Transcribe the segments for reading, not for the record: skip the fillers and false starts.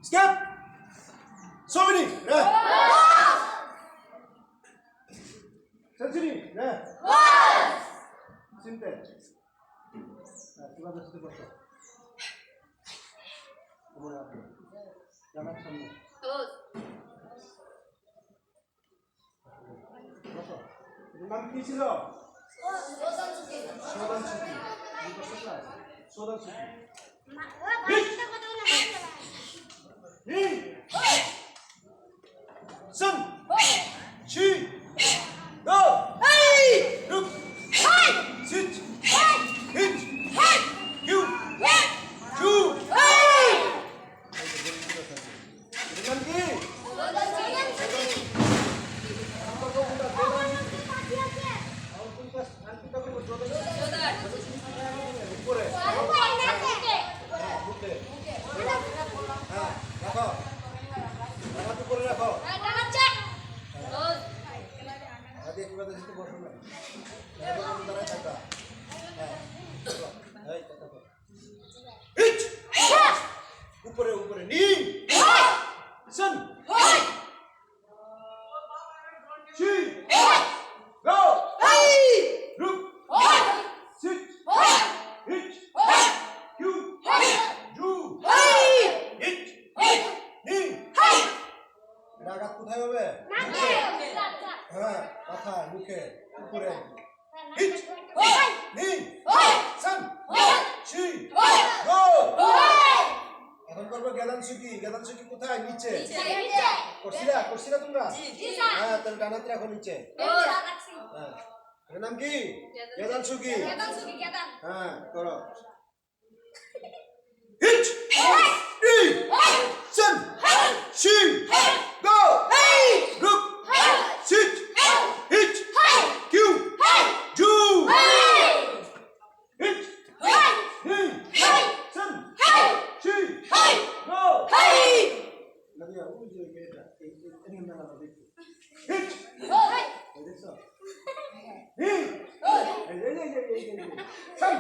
Skip. So many. Century. Simple. কিভাবে শুরু করছো? তোমার আপনি জানার সামনে বসো। এর নাম কি ছিল? Sudan সুকি। Sudan সুকি। Sudan সুকি। Sun, Chi, Go, Look, Sit, Hit, You, Chu. Dengan ki. ऊपर ऊपर नी सन ची गो रुक सिट हिट क्यू जू हिट नी রাগাত কোথায় হবে হ্যাঁ মাথায় মুখে উপরে হিট নি सन ची गो এখন করব গেদান সুকি কোথায় নিচে করছিলা তোমরা হ্যাঁ তাহলে ডানাতে রাখো নিচে হ্যাঁ এর নাম কি গেদান সুকি হ্যাঁ করো হিট ই সন শি গো রুক সিট হিট কিউ জু হিট নি সন শি গো লাগিয়া ওই যে এটা এই নাম না দেখো হিট এই দেখছো হি এই সন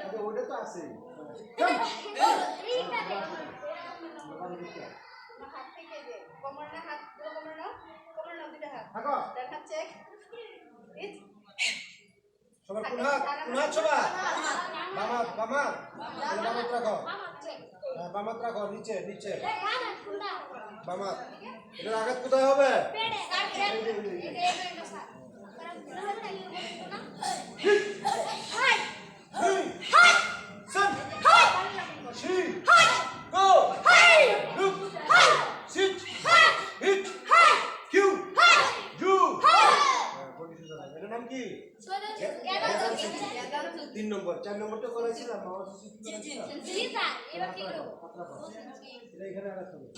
আরে ওটা তো আছে সন হাত থেকে দে কোমর না দুটো হাত আগো ডান হাত চেক হিট সবার কোন হাত সবার বামা রাখো হ্যাঁ বামাত রাখো নিচে বামাত এটার আঘাত কোথায় হবে তিন নম্বর 4 নম্বরটা করেছিলাম এখানে আঘাত হবে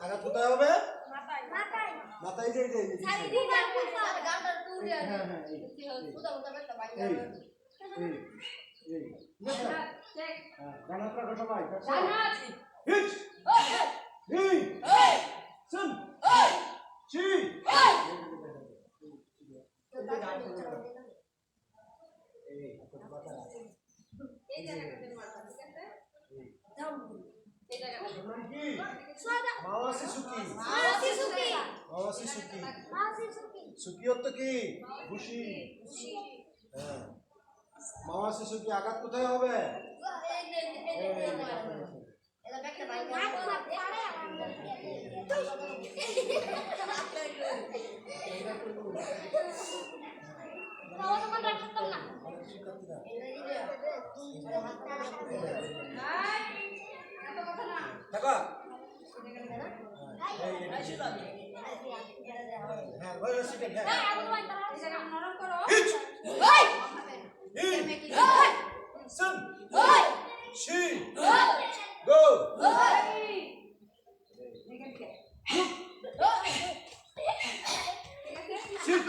আঘাত কোথায় হবে মাথায় যে সুকি অর্থ কি খুশি হ্যাঁ মাওয়াসি সুকি আঘাত কোথায় হবে হ্যাঁ বলো সিটেন হ্যাঁ নরম করো সন শি গো সিট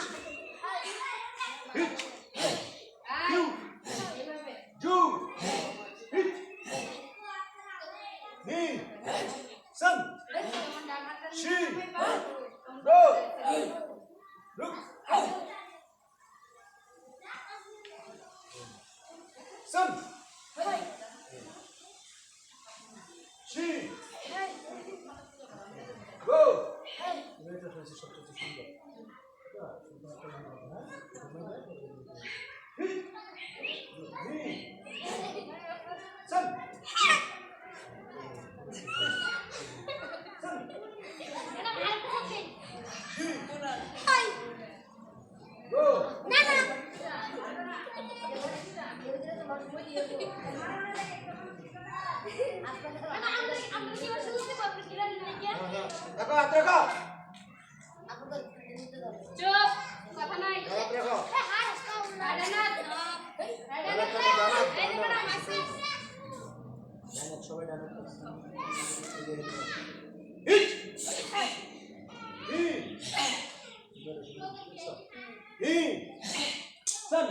হিট কিউ জু হিট শি গো এটা হচ্ছে সবচেয়ে সুন্দর হি সান গো দেখো হাত রাখো চুপ কথা নাই হাত রাখো সবাই ডান হিট হি হি সান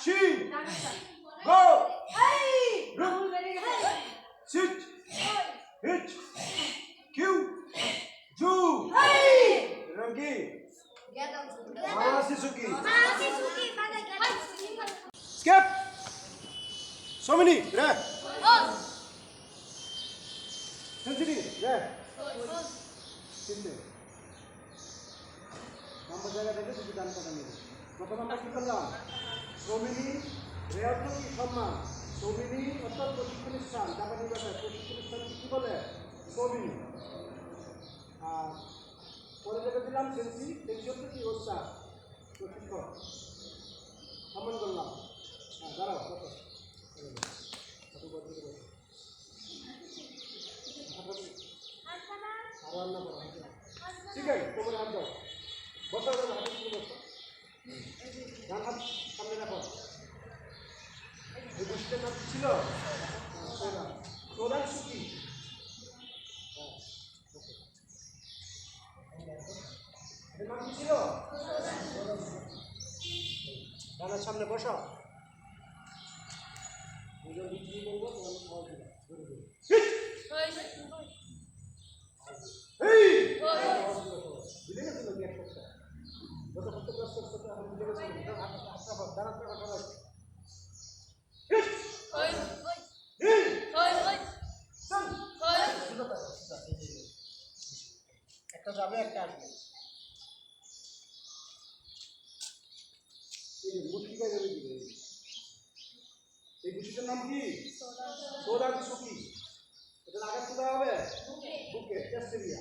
শি গো সিট হিট কিউ জু রঙ্গি মারাসিসুকি স্কেপ সোমিনি রে সেঞ্চুরি রে তিনটে নাম্বার জায়গা থেকে দুটি ডান কাটা নেবে প্রথম আমরা কি করলাম সোমিনি রেয়াত কি সম্মান সোমিনি অর্থাৎ প্রশিক্ষণের স্থান জাপানি ভাষায় প্রশিক্ষণের স্থান কি বলে সোমিনি আর পরে যেটা দিলাম সেন্সি সেন্সি হচ্ছে কি ওস্তাদ প্রশিক্ষক সম্মান করলাম হ্যাঁ দাঁড়াও কত ঠিক আছে তোমার হাত দাও বসা হাত বসো ডান হাত সামনে রাখো এই বসতে নাম ছিল প্রধান সুখী এর নাম কি ছিল ডানের সামনে বসো দুজন বিক্রি করবো তোমার খাওয়া দিলাম বুঝে গেছিল কি এক সপ্তাহ গত সপ্তাহ 10 সপ্তাহ এখন বুঝে গেছিল দাঁড়াতে কথা বলছি একটা যাবে একটা আসবে মুষ্টিকায় যাবে কি এই গুছিটার নাম কি সোডা সুকি এটা আঘাত কোথায় হবে বুকে টেস্টেরিয়া